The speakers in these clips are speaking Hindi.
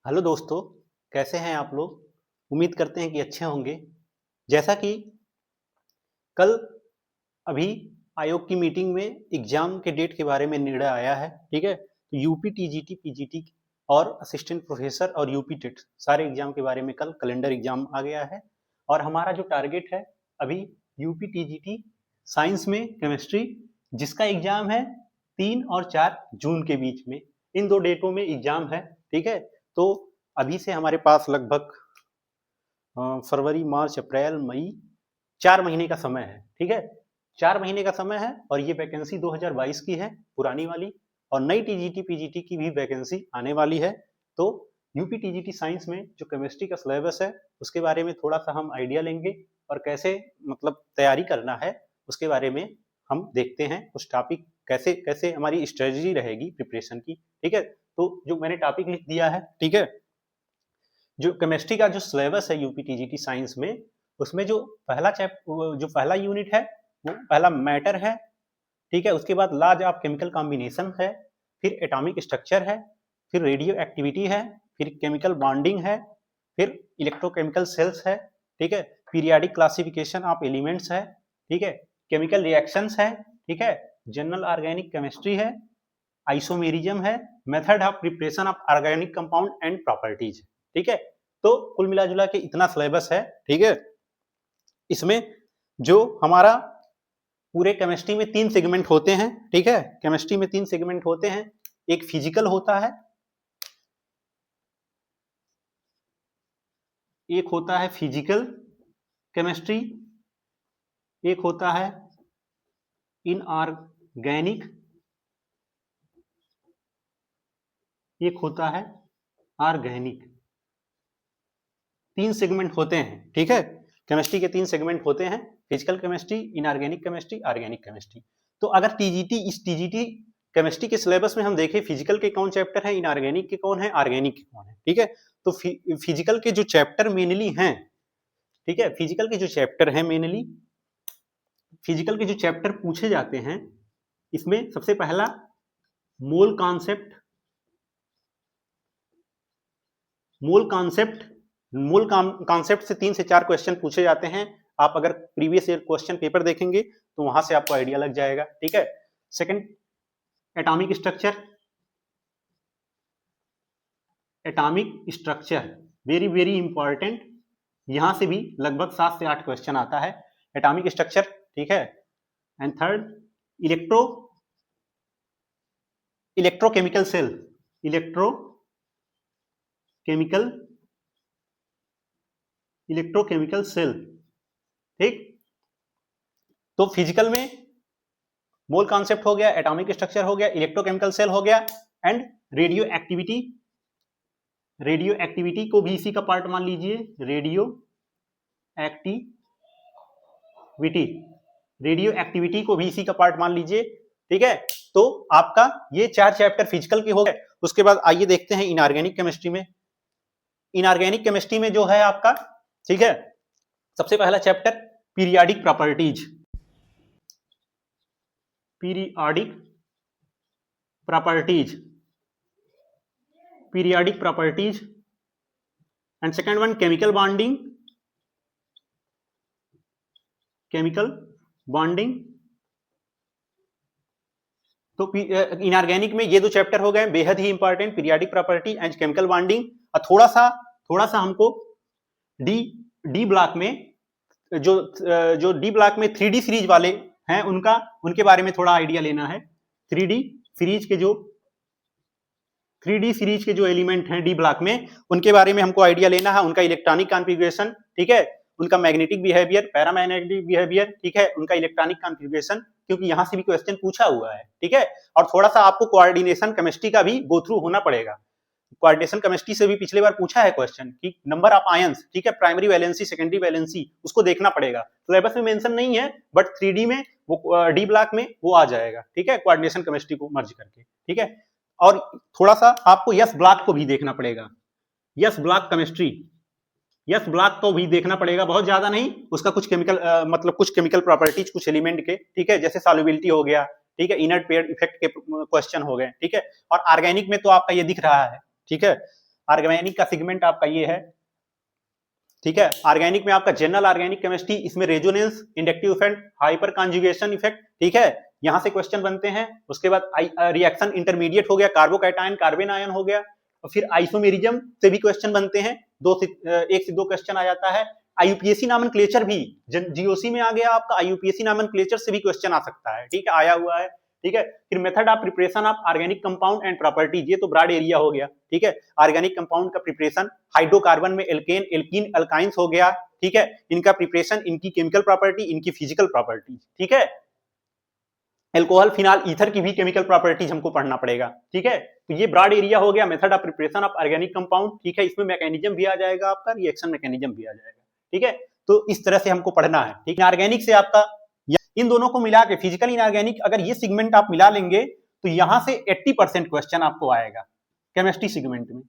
हेलो दोस्तों, कैसे हैं आप लोग? उम्मीद करते हैं कि अच्छे होंगे। जैसा कि कल अभी आयोग की मीटिंग में एग्जाम के डेट के बारे में निर्णय आया है, ठीक है? तो यूपी टीजीटी, पीजीटी और असिस्टेंट प्रोफेसर और यूपी टेट सारे एग्जाम के बारे में कल कैलेंडर एग्जाम आ गया है। और हमारा जो टारगेट है अभी यूपी टीजीटी साइंस में केमिस्ट्री, जिसका एग्जाम है 3 और 4 जून के बीच में। इन दो डेटों में एग्जाम है, ठीक है? तो अभी से हमारे पास लगभग फरवरी, मार्च, अप्रैल, मई 4 महीने का समय है, ठीक है? 4 महीने का समय है और ये वैकेंसी 2022 की है, पुरानी वाली। और नई टीजीटी पीजीटी की भी वैकेंसी आने वाली है। तो यूपी टीजीटी साइंस में जो केमिस्ट्री का सिलेबस है उसके बारे में थोड़ा सा हम आइडिया लेंगे और कैसे मतलब तैयारी करना है उसके बारे में हम देखते हैं। उस टॉपिक कैसे कैसे हमारी स्ट्रेटजी रहेगी प्रिपरेशन की, ठीक है? तो जो मैंने टॉपिक लिख दिया है, ठीक है, जो केमिस्ट्री का जो सिलेबस है यूपी टीजीटी साइंस में, उसमें जो पहला यूनिट है वो पहला मैटर है, ठीक है? उसके बाद लॉज ऑफ केमिकल कॉम्बिनेशन है, फिर एटॉमिक स्ट्रक्चर है, फिर रेडियो एक्टिविटी है, फिर केमिकल बॉन्डिंग है, फिर इलेक्ट्रोकेमिकल सेल्स है, ठीक है? पीरियाडिक क्लासिफिकेशन ऑफ एलिमेंट्स है, ठीक है? केमिकल रिएक्शंस है, ठीक है? जनरल ऑर्गेनिक केमिस्ट्री है, आइसोमेरिज्म है, method of preparation of organic compound and properties, ठीक है? तो कुल मिला जुला के इतना सिलेबस है, ठीक है? इसमें जो हमारा पूरे केमिस्ट्री में 3 सेगमेंट होते हैं, ठीक है? केमिस्ट्री में 3 सेगमेंट होते हैं। एक फिजिकल होता है, एक होता है फिजिकल केमिस्ट्री, एक होता है इनऑर्गेनिक, एक होता है ऑर्गेनिक। 3 सेगमेंट होते हैं, ठीक है? केमिस्ट्री के 3 सेगमेंट होते हैं, physical chemistry, inorganic chemistry, organic chemistry. तो अगर इस टीजीटी केमिस्ट्री के सिलेबस में हम देखें, फिजिकल के कौन चैप्टर है, इनऑर्गेनिक के कौन है, ऑर्गेनिक के कौन है, ठीक है? तो फिजिकल के जो चैप्टर मेनली हैं, ठीक है, फिजिकल के जो चैप्टर हैं मेनली, फिजिकल के जो चैप्टर पूछे जाते हैं, इसमें सबसे पहला मोल कॉन्सेप्ट, मूल कॉन्सेप्ट से 3 से 4 क्वेश्चन पूछे जाते हैं। आप अगर प्रीवियस ईयर क्वेश्चन पेपर देखेंगे तो वहां से आपको आइडिया लग जाएगा, ठीक है? Second, atomic structure very very important, यहां से भी लगभग 7 से 8 क्वेश्चन आता है, एटॉमिक स्ट्रक्चर, ठीक है? And third, electrochemical cell, electrochemical cell, ठीक? तो फिजिकल में मोल कॉन्सेप्ट हो गया, एटॉमिक स्ट्रक्चर हो गया, इलेक्ट्रोकेमिकल सेल हो गया, एंड रेडियो एक्टिविटी को भी इसी का पार्ट मान लीजिए। रेडियो एक्टिविटी को भी इसी का पार्ट मान लीजिए, ठीक है? तो आपका ये 4 चैप्टर फिजिकल के हो गए। उसके बाद आइए देखते हैं इनऑर्गेनिक केमिस्ट्री में। इनऑर्गेनिक केमिस्ट्री में जो है आपका, ठीक है, सबसे पहला chapter periodic properties, and second one chemical bonding. तो इनऑर्गेनिक में ये 2 चैप्टर हो गए, बेहद ही important, periodic property and chemical bonding. और थोड़ा सा हमको डी ब्लॉक में जो डी ब्लॉक में 3D सीरीज वाले हैं उनके बारे में थोड़ा आइडिया लेना है। 3D सीरीज के जो एलिमेंट हैं डी ब्लॉक में, उनके बारे में हमको आइडिया लेना है, उनका इलेक्ट्रॉनिक कॉन्फ़िगरेशन, ठीक है, उनका मैग्नेटिक बिहेवियर, पैरामैग्नेटिक बिहेवियर, ठीक है, उनका इलेक्ट्रॉनिक कॉन्फ़िगरेशन, क्योंकि यहां से भी क्वेश्चन पूछा हुआ है, ठीक है? और थोड़ा सा आपको कोऑर्डिनेशन केमिस्ट्री का भी गो थ्रू होना पड़ेगा। कोऑर्डिनेशन केमिस्ट्री से भी पिछले बार पूछा है क्वेश्चन कि नंबर ऑफ आयंस, ठीक है, प्राइमरी वैलेंसी, सेकेंडरी वैलेंसी, उसको देखना पड़ेगा। सिलेबस में मेंशन नहीं है, बट 3D में वो डी ब्लॉक में वो आ जाएगा, ठीक है, कोऑर्डिनेशन केमिस्ट्री को मर्ज करके, ठीक है? और थोड़ा सा आपको यस ब्लॉक को भी देखना पड़ेगा, yes block chemistry, yes block को भी देखना पड़ेगा, बहुत ज्यादा नहीं, उसका कुछ केमिकल कुछ केमिकल प्रॉपर्टीज, कुछ एलिमेंट के, ठीक है, जैसे सॉल्युबिलिटी हो गया, ठीक है, इनर्ट पेयर इफेक्ट के क्वेश्चन हो गए, ठीक है? और ऑर्गेनिक में तो आपका ये दिख रहा है, ठीक है? ऑर्गेनिक का सेगमेंट आपका ये है, ठीक है। ऑर्गेनिक में आपका जनरल ऑर्गेनिक केमिस्ट्री, इसमें resonance, inductive effect, hyper conjugation effect, ठीक है, यहां से क्वेश्चन बनते हैं। उसके बाद रिएक्शन इंटरमीडिएट हो गया, कार्बोकैटायन कार्बन आयन हो गया, और फिर आइसोमेरिज्म से भी क्वेश्चन बनते हैं, एक से दो क्वेश्चन आ जाता है। आईयूपीएसी नॉमेनक्लेचर भी जीओसी में आ गया आपका, आईयूपीएसी नॉमेनक्लेचर से भी क्वेश्चन आ सकता है, ठीक है, आया हुआ है, ठीक है। फिर method of preparation of organic compound and properties, ये तो ब्रॉड एरिया हो गया, ठीक है। ऑर्गेनिक कंपाउंड का प्रिपरेशन, हाइड्रोकार्बन में एल्केन, एल्कीन, अल्काइंस हो गया, ठीक है, इनका प्रिपरेशन, इनकी केमिकल प्रॉपर्टी, इनकी फिजिकल प्रॉपर्टीज, ठीक है। एल्कोहल, फिनाल, ईथर की भी केमिकल प्रॉपर्टीज हमको पढ़ना पड़ेगा, ठीक है। तो ये ब्रॉड एरिया हो गया method of preparation of organic compound, ठीक है। इसमें मैकेनिज्म भी आ जाएगा आपका, रिएक्शन मैकेनिज्म भी आ जाएगा, ठीक है। तो इस तरह से हमको पढ़ना है, ठीक है। ऑर्गेनिक से आपका इन दोनों को मिला के फिजिकल इनऑर्गेनिक, अगर ये सेगमेंट आप मिला लेंगे तो यहां से 80% क्वेश्चन आपको आएगा केमिस्ट्री सेगमेंट में,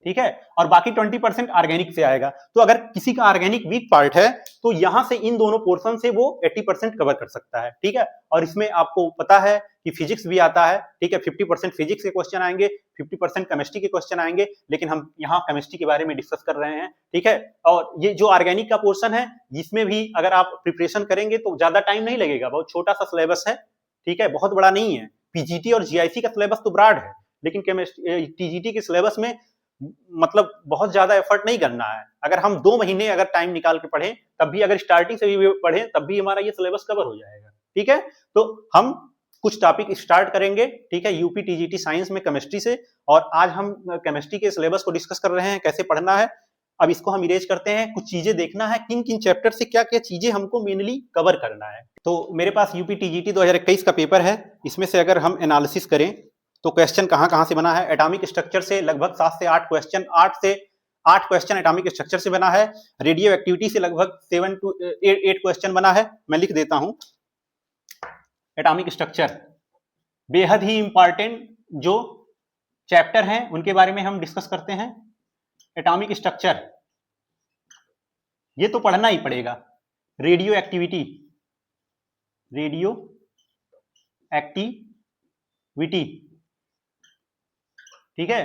ठीक है, और बाकी 20% ऑर्गेनिक से आएगा। तो अगर किसी का ऑर्गेनिक वीक पार्ट है तो यहां से इन दोनों पोर्शन से वो 80% कवर कर सकता है, ठीक है। और इसमें आपको पता है कि फिजिक्स भी आता है, ठीक है, 50% फिजिक्स के क्वेश्चन आएंगे, 50% केमिस्ट्री के क्वेश्चन आएंगे, लेकिन हम यहाँ केमिस्ट्री के बारे में डिस्कस कर रहे हैं, ठीक है। और ये जो ऑर्गेनिक का पोर्शन है, इसमें भी अगर आप प्रिपरेशन करेंगे तो ज्यादा टाइम नहीं लगेगा, बहुत छोटा सा सिलेबस है, ठीक है, बहुत बड़ा नहीं है। पीजीटी और जीआईसी का सिलेबस तो ब्रॉड है, लेकिन केमिस्ट्री टीजीटी के सिलेबस में मतलब बहुत ज्यादा एफर्ट नहीं करना है। अगर हम 2 महीने अगर टाइम निकाल के पढ़ें, तब भी अगर स्टार्टिंग से भी पढ़ें, तब भी हमारा ये सिलेबस कवर हो जाएगा, ठीक है। तो हम कुछ टॉपिक स्टार्ट करेंगे, ठीक है, यूपी टीजीटी साइंस में केमिस्ट्री से, और आज हम केमिस्ट्री के सिलेबस को डिस्कस कर रहे हैं, कैसे पढ़ना है। अब इसको हम इरेज करते हैं, कुछ चीजें देखना है, किन किन चैप्टर से क्या क्या चीजें हमको मेनली कवर करना है। तो मेरे पास यूपी टीजीटी 2021 का पेपर है, इसमें से अगर हम एनालिसिस करें तो क्वेश्चन कहां से बना है। एटॉमिक स्ट्रक्चर से लगभग 7 से 8 क्वेश्चन, 8 क्वेश्चन एटॉमिक स्ट्रक्चर से बना है। रेडियो एक्टिविटी से लगभग 7 to 8 क्वेश्चन बना है। मैं लिख देता हूं, एटॉमिक स्ट्रक्चर बेहद ही इंपॉर्टेंट जो चैप्टर हैं उनके बारे में हम डिस्कस करते हैं। एटॉमिक स्ट्रक्चर ये तो पढ़ना ही पड़ेगा। रेडियो एक्टिविटी, ठीक है,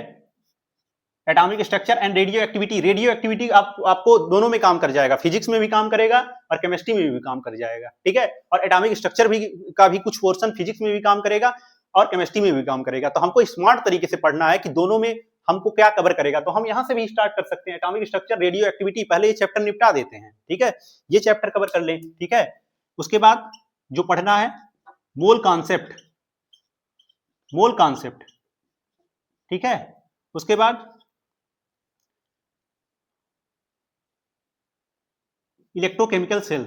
atomic structure and radio activity आपको दोनों में काम कर जाएगा, फिजिक्स में भी काम करेगा और केमिस्ट्री में भी काम कर जाएगा, ठीक है। और एटॉमिक स्ट्रक्चर भी का भी कुछ पोर्शन फिजिक्स में भी काम करेगा और केमिस्ट्री में भी काम करेगा। तो हमको स्मार्ट तरीके से पढ़ना है कि दोनों में हमको क्या कवर करेगा। तो हम यहां से भी स्टार्ट कर सकते हैं, एटॉमिक स्ट्रक्चर, रेडियो एक्टिविटी, पहले ये चैप्टर निपटा देते हैं, ठीक है, ये चैप्टर कवर कर लें, ठीक है। उसके बाद जो पढ़ना है मोल कॉन्सेप्ट, ठीक है। उसके बाद इलेक्ट्रोकेमिकल सेल,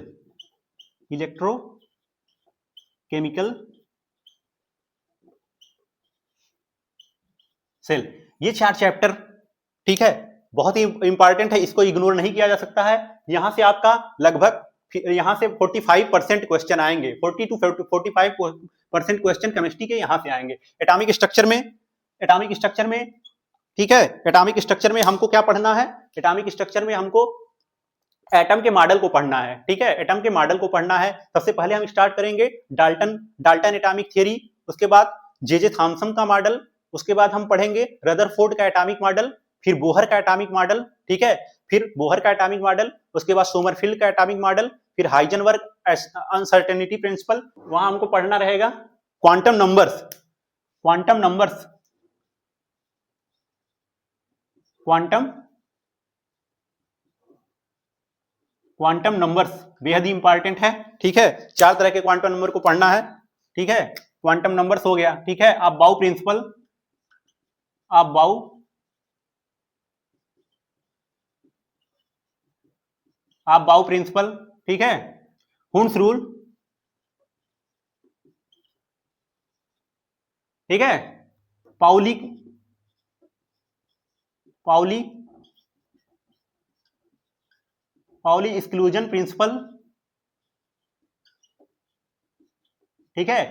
ये 4 चैप्टर, ठीक है, बहुत ही इंपॉर्टेंट है, इसको इग्नोर नहीं किया जा सकता है। यहां से आपका लगभग यहां से 45% क्वेश्चन आएंगे, 40 to 45% क्वेश्चन केमिस्ट्री के यहां से आएंगे। एटॉमिक स्ट्रक्चर में, ठीक है, एटॉमिक स्ट्रक्चर में हमको क्या पढ़ना है, एटॉमिक स्ट्रक्चर में हमको एटम के मॉडल को पढ़ना है, ठीक है, एटम के मॉडल को पढ़ना है। सबसे पहले हम स्टार्ट करेंगे डाल्टन एटॉमिक थ्योरी, उसके बाद जे थॉमसन का मॉडल, उसके बाद हम पढ़ेंगे रदरफोर्ड का एटॉमिक मॉडल, फिर बोहर का एटॉमिक मॉडल, ठीक है, फिर बोहर का एटॉमिक मॉडल, उसके बाद सोमरफील्ड का एटॉमिक मॉडल, फिर हाइजेनबर्ग अनसर्टेनिटी प्रिंसिपल, वहां हमको पढ़ना रहेगा क्वांटम नंबर्स बेहद ही इंपॉर्टेंट है, ठीक है। 4 तरह के क्वांटम नंबर को पढ़ना है, ठीक है। क्वांटम नंबर्स हो गया, ठीक है। आप बाउ प्रिंसिपल, ठीक है। हुन्स रूल, ठीक है। पाउली एक्सक्लूजन प्रिंसिपल, ठीक है,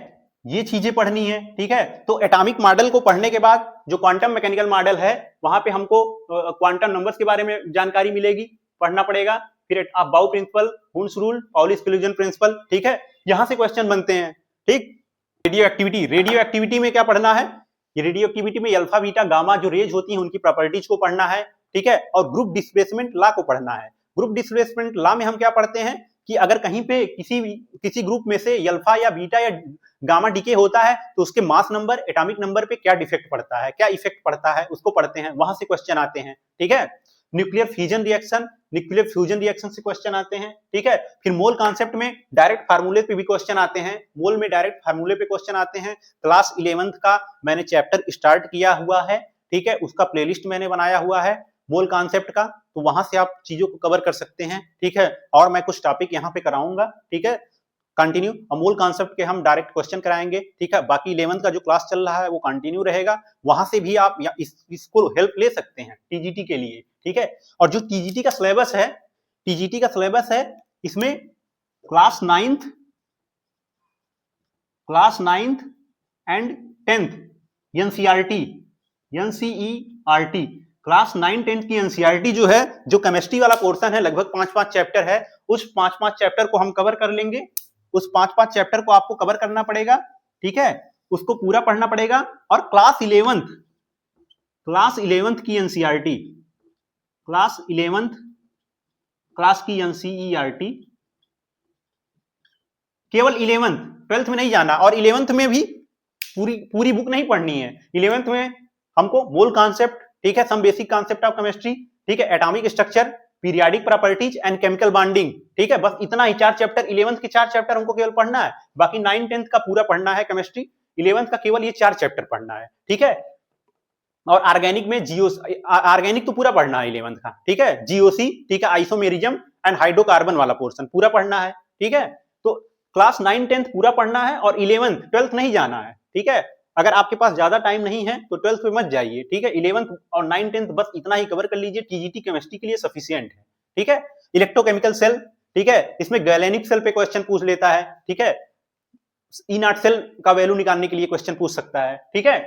ये चीजें पढ़नी है, ठीक है। तो एटॉमिक मॉडल को पढ़ने के बाद जो क्वांटम मैकेनिकल मॉडल है वहां पे हमको क्वांटम नंबर्स के बारे में जानकारी मिलेगी, पढ़ना पड़ेगा। फिर आप Aufbau principle, Hund's rule, Pauli exclusion principle, ठीक है, यहां से क्वेश्चन बनते हैं, ठीक। रेडियो एक्टिविटी में क्या पढ़ना है, ये रेडियो एक्टिविटी में अल्फा बीटा गामा जो रेज होती है उनकी प्रॉपर्टीज को पढ़ना है, ठीक है, और ग्रुप डिस्प्लेसमेंट लॉ को पढ़ना है। ग्रुप डिस्प्लेसमेंट लॉ में हम क्या पढ़ते हैं कि अगर कहीं पे किसी ग्रुप में से अल्फा या बीटा या गामा डीके होता है तो उसके मास नंबर, एटॉमिक नंबर पे क्या डिफेक्ट पड़ता है, क्या इफेक्ट पड़ता है, उसको पढ़ते हैं, वहां से क्वेश्चन आते हैं। ठीक है, न्यूक्लियर फ्यूजन रिएक्शन से क्वेश्चन आते हैं। ठीक है, फिर मोल कॉन्सेप्ट में डायरेक्ट फार्मूले पे भी क्वेश्चन आते हैं, मोल में डायरेक्ट फार्मूले पे क्वेश्चन आते हैं। क्लास 11th का मैंने चैप्टर स्टार्ट किया हुआ है, ठीक है, उसका प्लेलिस्ट मैंने बनाया हुआ है मोल कॉन्सेप्ट का, तो वहां से आप चीजों को कवर कर सकते हैं। ठीक है, और मैं कुछ टॉपिक यहाँ पे कराऊंगा। ठीक है, कंटिन्यू अमूल कॉन्सेप्ट के हम डायरेक्ट क्वेश्चन कराएंगे। ठीक है, बाकी 11th का जो क्लास चल रहा है वो कंटिन्यू रहेगा, वहां से भी आप इसको हेल्प ले सकते हैं टीजीटी के लिए। ठीक है, और जो टीजीटी का सिलेबस है इसमें class 9th and 10th NCERT class 9-10 की एनसीईआरटी जो है, जो केमिस्ट्री वाला पोर्शन है, लगभग 5-5 चैप्टर है, उस 5-5 चैप्टर को हम कवर कर लेंगे। उस 5-5 चैप्टर को आपको कवर करना पड़ेगा। ठीक है, उसको पूरा पढ़ना पड़ेगा। और क्लास 11th की एनसीईआरटी, क्लास 11th क्लास की एनसीईआरटी केवल 11th, 12th में नहीं जाना, और 11th में भी पूरी बुक नहीं पढ़नी है। 11th में हमको मोल कॉन्सेप्ट, ठीक है, some basic concept of chemistry, ठीक है, atomic structure, periodic properties and chemical bonding, ठीक है, बस इतना ही 4 चैप्टर, 11th के 4 चैप्टर हमको केवल पढ़ना है। बाकी 9-10 का पूरा पढ़ना है केमिस्ट्री, 11th का केवल ये 4 चैप्टर पढ़ना है। ठीक है, और ऑर्गेनिक में ऑर्गेनिक तो पूरा पढ़ना है 11th का। ठीक है, जीओसी, ठीक है, आइसोमेरिज्म एंड हाइड्रोकार्बन वाला पोर्शन पूरा पढ़ना है। ठीक है, तो क्लास 9-10 पूरा पढ़ना है और 11th 12th नहीं जाना है। ठीक है, अगर आपके पास ज्यादा टाइम नहीं है तो 12th पे मत जाइए। ठीक है, 11th और 9-10 बस इतना ही कवर कर लीजिए, टीजीटी केमिस्ट्री के लिए सफिशिएंट है। ठीक है, इलेक्ट्रोकेमिकल सेल, ठीक है, इसमें गैलेनिक सेल पे क्वेश्चन पूछ लेता है। ठीक है, E0 सेल का वैल्यू निकालने के लिए क्वेश्चन पूछ सकता है। ठीक है,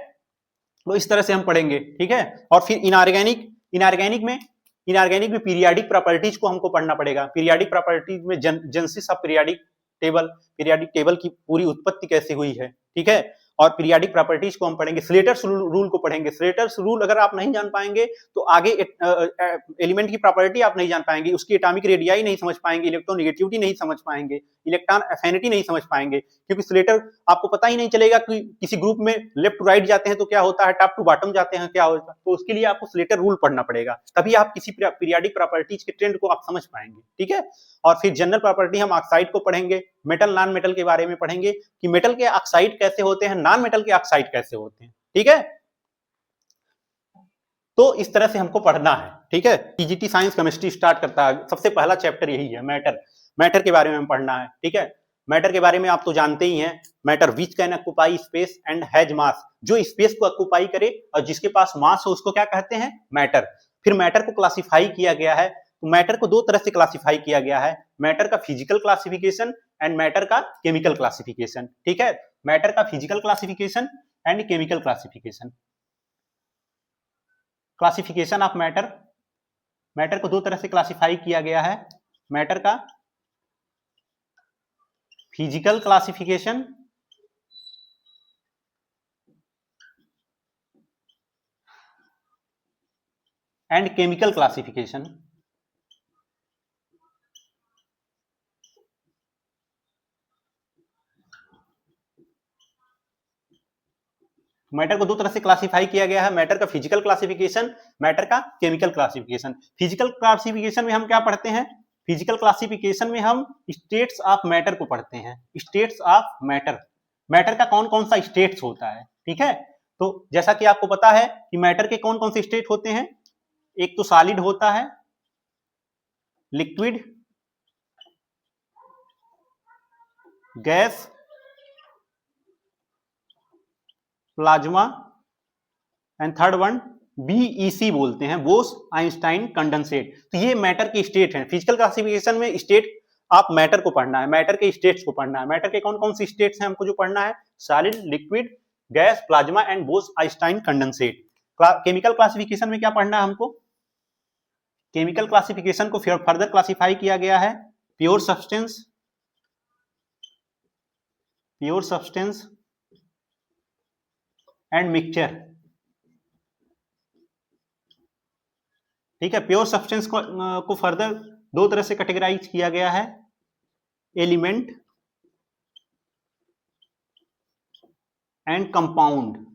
तो इस तरह से हम पढ़ेंगे। ठीक है, और फिर इनऑर्गेनिक में पीरियाडिक प्रॉपर्टीज को हमको पढ़ना पड़ेगा। पीरियाडिक प्रॉपर्टीज में जेनेसिस ऑफ पीरियाडिक टेबल की पूरी उत्पत्ति कैसे हुई है। ठीक है, और पीरियाडिक प्रॉपर्टीज को हम पढ़ेंगे, स्लेटर्स रूल को पढ़ेंगे। स्लेटर्स रूल अगर आप नहीं जान पाएंगे तो आगे एलिमेंट की प्रॉपर्टी आप नहीं जान पाएंगे, उसकी एटॉमिक रेडियाई नहीं समझ पाएंगे, इलेक्ट्रोनेगेटिविटी नहीं समझ पाएंगे, इलेक्ट्रॉन एफिनिटी नहीं समझ पाएंगे, क्योंकि स्लेटर आपको पता ही नहीं चलेगा कि किसी ग्रुप में लेफ्ट टू राइट जाते हैं तो क्या होता है, टॉप टू बॉटम जाते हैं क्या होता है। तो उसके लिए आपको स्लेटर रूल पढ़ना पड़ेगा, तभी आप किसी पीरियाडिक प्रॉपर्टीज के ट्रेंड को आप समझ पाएंगे। ठीक है, और फिर जनरल प्रॉपर्टी हम ऑक्साइड को पढ़ेंगे, मेटल नॉन मेटल के बारे में पढ़ेंगे कि मेटल के ऑक्साइड कैसे होते हैं, नॉन मेटल के ऑक्साइड कैसे होते हैं। ठीक है, तो इस तरह से हमको पढ़ना है। ठीक है, टीजीटी साइंस केमिस्ट्री स्टार्ट करता है, सबसे पहला चैप्टर यही है, मैटर के बारे में पढ़ना है। ठीक है, मैटर के बारे में आप तो जानते ही हैं, matter which can occupy space and has मास, जो स्पेस को ऑक्यूपाई करे और जिसके पास मास हो उसको क्या कहते हैं, मैटर। फिर मैटर को क्लासिफाई किया गया है, तो मैटर को 2 तरह से क्लासिफाई किया गया है, मैटर का फिजिकल क्लासिफिकेशन एंड मैटर का केमिकल क्लासिफिकेशन। ठीक है, मैटर का physical classification and chemical classification. Classification of matter को 2 तरह से क्लासिफाई किया गया है, मैटर का physical classification and chemical classification. Matter को 2 तरह से क्लासिफाई किया गया है, मैटर का फिजिकल क्लासिफिकेशन, मैटर का केमिकल क्लासिफिकेशन। फिजिकल क्लासिफिकेशन में हम क्या पढ़ते हैं, फिजिकल क्लासिफिकेशन में हम स्टेट्स ऑफ मैटर को पढ़ते हैं, स्टेट्स ऑफ मैटर का कौन कौन सा स्टेट्स होता है। ठीक है, तो जैसा कि आपको पता है कि मैटर के कौन कौन से स्टेट होते हैं, एक तो सॉलिड होता है, liquid, gas, plasma and third one BEC बोलते हैं, बोस आइंस्टाइन कंडेंसेट। तो ये मैटर के स्टेट हैं। फिजिकल क्लासिफिकेशन में स्टेट आप मैटर को पढ़ना है, मैटर के स्टेट्स को पढ़ना है। मैटर के कौन कौन से स्टेट्स हैं हमको जो पढ़ना है, solid, liquid, gas, plasma and boss Einstein condensate. Chemical classification में क्या पढ़ना है हमको, केमिकल क्लासिफिकेशन को फर्दर क्लासिफाई किया गया है, प्योर सब्सटेंस एंड मिक्सचर। ठीक है। प्योर सब्सटेंस को फर्दर दो तरह से कैटेगराइज किया गया है, एलिमेंट एंड कंपाउंड।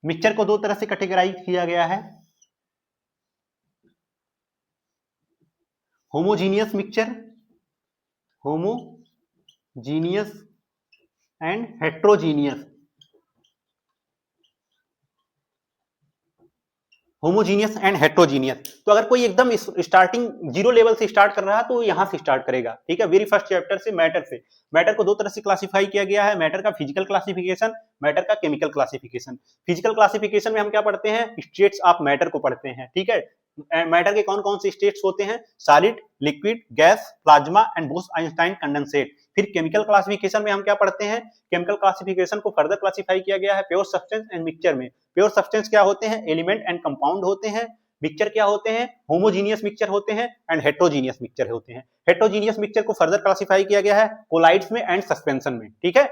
मिक्सचर को दो तरह से कैटेगराइज किया गया है, homogeneous mixture, homogeneous and heterogeneous. Homogeneous and heterogeneous. तो अगर कोई एकदम स्टार्टिंग जीरो लेवल से स्टार्ट कर रहा है तो यहां से स्टार्ट करेगा, ठीक है। वेरी फर्स्ट चैप्टर से मैटर को दो तरह से क्लासिफाई किया गया है, मैटर का फिजिकल क्लासिफिकेशन, मैटर का केमिकल क्लासिफिकेशन। फिजिकल क्लासिफिकेशन में हम क्या पढ़ते हैं, स्टेट्स ऑफ मैटर को पढ़ते हैं, ठीक है। मैटर के कौन कौन से स्टेट्स होते हैं, solid, liquid, gas, plasma and Bose Einstein condensate. फिर केमिकल क्लासिफिकेशन में हम क्या पढ़ते हैं, केमिकल क्लासिफिकेशन को फर्दर क्लासिफाई किया गया है प्योर सब्सटेंस एंड मिक्सचर में। प्योर सब्सटेंस क्या होते हैं, एलिमेंट एंड कंपाउंड होते हैं। मिक्सचर क्या होते हैं, होमोजीनियस मिक्सचर होते हैं एंड हेट्रोजीनियस मिक्सचर होते हैं। हेट्रोजीनियस मिक्सचर को फर्दर क्लासिफाई किया गया है कोलाइड्स में एंड सस्पेंशन में, ठीक है।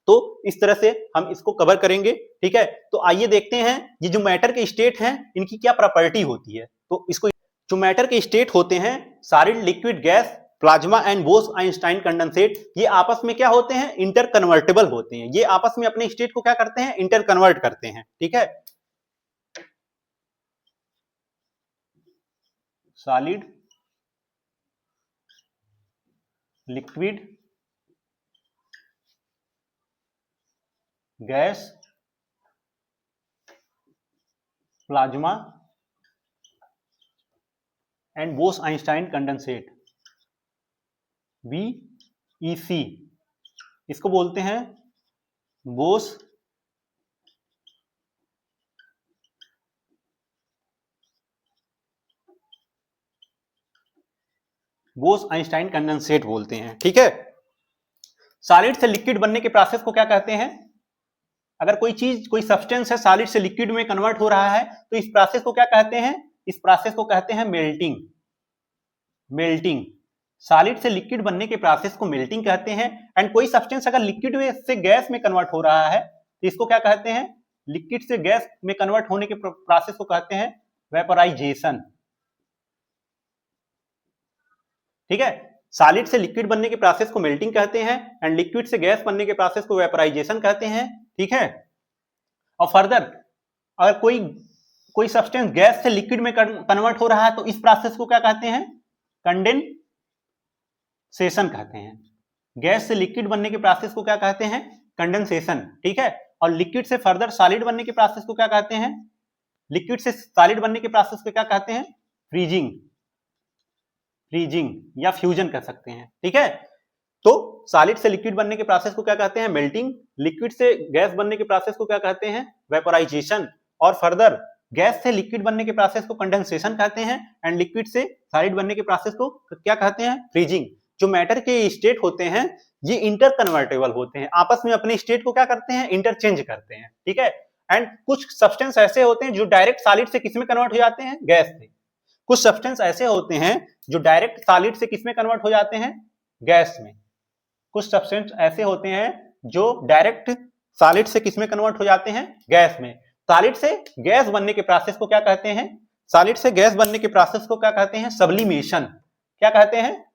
तो इस तरह से हम इसको कवर करेंगे, ठीक है। तो आइए देखते हैं ये जो मैटर के स्टेट हैं इनकी क्या प्रॉपर्टी होती है। तो इसको जो मैटर के स्टेट होते हैं, solid, liquid, gas, plasma and Bose Einstein condensate, ये आपस में क्या होते हैं, इंटर कन्वर्टेबल होते हैं। ये आपस में अपने स्टेट को क्या करते हैं, इंटर कन्वर्ट करते हैं, ठीक है। Solid, liquid, gas, plasma and Bose Einstein condensate, BEC, इसको बोलते हैं बोस आइंस्टाइन कंडेंसेट बोलते हैं, ठीक है। सॉलिड से लिक्विड बनने के प्रोसेस को क्या कहते हैं, अगर कोई चीज, कोई सब्सटेंस है सॉलिड से लिक्विड में कन्वर्ट हो रहा है तो इस प्रोसेस को क्या कहते हैं, इस प्रोसेस को कहते हैं मेल्टिंग। सॉलिड से लिक्विड बनने के प्रोसेस को मेल्टिंग कहते हैं। एंड कोई सब्सटेंस अगर लिक्विड में से गैस में कन्वर्ट हो रहा है तो इसको क्या कहते हैं, लिक्विड से गैस में कन्वर्ट होने के प्रोसेस को कहते हैं वेपोराइजेशन, ठीक है। सॉलिड से लिक्विड बनने के प्रोसेस को मेल्टिंग कहते हैं एंड लिक्विड से गैस बनने के प्रोसेस को वेपोराइजेशन कहते हैं, ठीक है। और फर्दर अगर कोई सब्सटेंस गैस से लिक्विड में कन्वर्ट हो रहा है तो इस प्रोसेस को क्या कहते हैं, कंडेंसेशन कहते हैं। गैस से लिक्विड बनने के प्रोसेस को क्या कहते हैं, कंडेंसेशन, ठीक है। और लिक्विड से फर्दर सॉलिड बनने के प्रोसेस को क्या कहते हैं, लिक्विड से सॉलिड बनने के प्रोसेस को क्या कहते हैं, फ्रीजिंग या फ्यूजन कह सकते हैं, ठीक है। तो सॉलिड से लिक्विड बनने के प्रोसेस को क्या कहते हैं, मेल्टिंग। लिक्विड से गैस बनने के प्रोसेस को क्या कहते हैं, वेपोराइजेशन। और फर्दर गैस से लिक्विड बनने के प्रोसेस को कंडेंसेशन कहते हैं एंड लिक्विड से सॉलिड बनने के प्रोसेस को क्या कहते हैं, फ्रीजिंग। जो मैटर के स्टेट होते हैं ये इंटर कन्वर्टेबल होते हैं, आपस में अपने स्टेट को क्या करते हैं, इंटरचेंज करते हैं, ठीक है। एंड कुछ सब्सटेंस ऐसे होते हैं जो डायरेक्ट सॉलिड से किसमें कन्वर्ट हो जाते हैं, गैस से। कुछ सब्सटेंस ऐसे होते हैं जो डायरेक्ट सॉलिड से किसमें कन्वर्ट हो जाते हैं, गैस में। कुछ सब्सटेंस ऐसे होते हैं जो डायरेक्ट सॉलिड से किसमें कन्वर्ट हो जाते हैं, गैस में। सॉलिड से गैस बनने के प्रोसेस को क्या कहते हैं, सॉलिड से गैस बनने के प्रोसेस को क्या कहते हैं, सब्लिमेशन। क्या कहते हैं,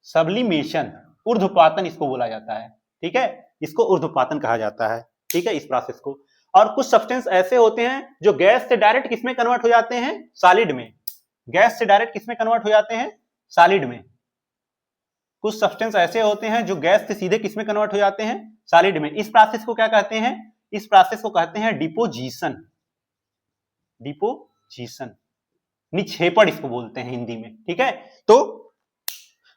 सब्लिमेशन, ऊर्ध्वपातन इसको बोला जाता है, ठीक है। इसको ऊर्ध्वपातन कहा जाता है, ठीक है, इस प्रोसेस को। और कुछ सब्सटेंस ऐसे होते हैं जो गैस से डायरेक्ट किसमें कन्वर्ट हो जाते हैं, सॉलिड में। गैस से डायरेक्ट किसमें कन्वर्ट हो जाते हैं, सॉलिड में। कुछ सब्सटेंस ऐसे होते हैं जो गैस से सीधे किसमें कन्वर्ट हो जाते हैं, सॉलिड में। इस प्रोसेस को क्या कहते हैं, इस प्रोसेस को कहते हैं डिपोजिशन, निक्षेपण इसको बोलते हैं हिंदी में, ठीक है। तो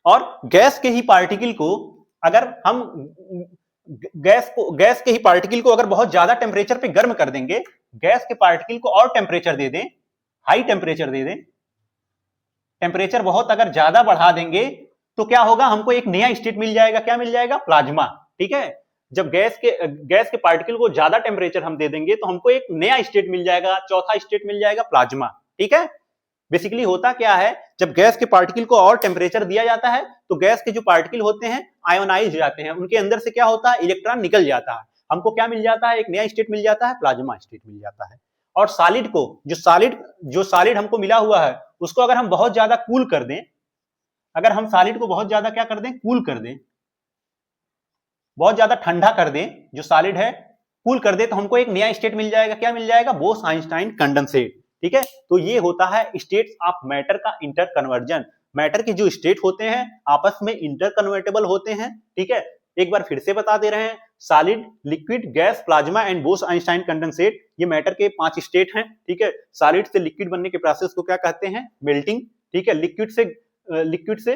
और गैस के ही पार्टिकल को अगर हम गैस के ही पार्टिकल को अगर बहुत ज्यादा टेम्परेचर पे गर्म कर देंगे, गैस के पार्टिकल को और टेम्परेचर दे दें, हाई टेम्परेचर दे दें, टेम्परेचर बहुत अगर ज्यादा बढ़ा देंगे तो क्या होगा, हमको एक नया स्टेट मिल जाएगा। क्या मिल जाएगा, प्लाज्मा, ठीक है। जब गैस के पार्टिकल को ज्यादा टेम्परेचर हम दे देंगे तो हमको एक नया स्टेट मिल जाएगा, चौथा स्टेट मिल जाएगा, प्लाज्मा, ठीक है। बेसिकली होता क्या है, जब गैस के पार्टिकल को और टेम्परेचर दिया जाता है तो गैस के जो पार्टिकल होते हैं आयोनाइज हो जाते हैं, उनके अंदर से क्या होता है, इलेक्ट्रॉन निकल जाता है। हमको क्या मिल जाता है, एक नया स्टेट मिल जाता है, प्लाज्मा स्टेट मिल जाता है। और सॉलिड को, जो सॉलिड हमको मिला हुआ है उसको अगर हम बहुत ज्यादा कूल कर दें, अगर हम सॉलिड को बहुत ज्यादा क्या कर दें, कूल कर दें, बहुत ज्यादा ठंडा कर दें, जो सॉलिड है कूल कर दे, तो हमको एक नया स्टेट मिल जाएगा। क्या मिल जाएगा, बोस आइंस्टाइन कंडेंसेट। ठीक है, तो ये होता है स्टेट्स ऑफ मैटर का इंटर कन्वर्जन। मैटर के जो स्टेट होते हैं आपस में इंटर कन्वर्टेबल होते हैं। ठीक है, एक बार फिर से बता दे रहे हैं, solid, liquid, gas, plasma and boss Einstein condensate, ये मैटर के 5 स्टेट हैं। ठीक है, सॉलिड से लिक्विड बनने के प्रोसेस को क्या कहते हैं, मेल्टिंग। ठीक है, लिक्विड से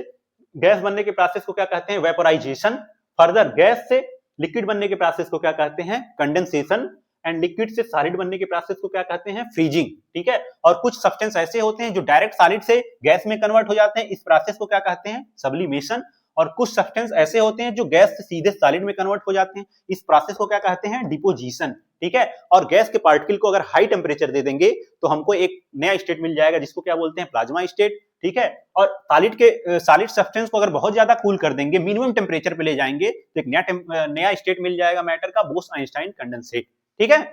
गैस बनने के प्रोसेस को क्या कहते हैं, वेपोराइजेशन। फर्दर गैस से लिक्विड बनने के प्रोसेस को क्या कहते हैं, कंडेंसेशन। एंड लिक्विड से सॉलिड बनने के प्रोसेस को क्या कहते हैं, फ्रीजिंग। ठीक है, और कुछ सब्सटेंस ऐसे होते हैं जो डायरेक्ट सॉलिड से गैस में कन्वर्ट हो जाते हैं, इस प्रोसेस को क्या कहते हैं, सब्लिमेशन। और कुछ सब्सटेंस ऐसे होते हैं जो गैस से सीधे सॉलिड में कन्वर्ट हो जाते हैं, इस प्रोसेस को क्या कहते हैं, डिपोजिशन। ठीक है, और गैस के पार्टिकल को अगर हाई टेम्परेचर दे देंगे तो हमको एक नया स्टेट मिल जाएगा जिसको क्या बोलते हैं, प्लाज्मा स्टेट। ठीक है, और सॉलिड सब्सटेंस को अगर बहुत ज्यादा कूल कर देंगे, मिनिमम टेम्परेचर पे ले जाएंगे, तो एक नया स्टेट मिल जाएगा मैटर का, बोस आइंस्टाइन कंडेंसेट। ठीक है,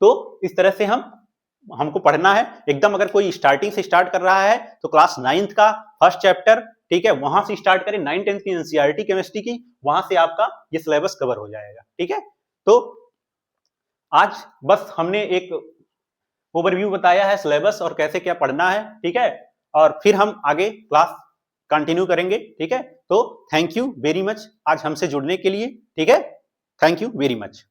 तो इस तरह से हमको पढ़ना है एकदम। अगर कोई स्टार्टिंग से स्टार्ट कर रहा है तो क्लास 9th का फर्स्ट चैप्टर, ठीक है, वहां से स्टार्ट करें, 9th-10th की एनसीईआरटी केमिस्ट्री की, वहां से आपका ये सिलेबस कवर हो जाएगा। ठीक है, तो आज बस हमने एक ओवरव्यू बताया है सिलेबस और कैसे क्या पढ़ना है। ठीक है, और फिर हम आगे क्लास कंटिन्यू करेंगे। ठीक है, तो थैंक यू वेरी मच आज हमसे जुड़ने के लिए। ठीक है, थैंक यू वेरी मच।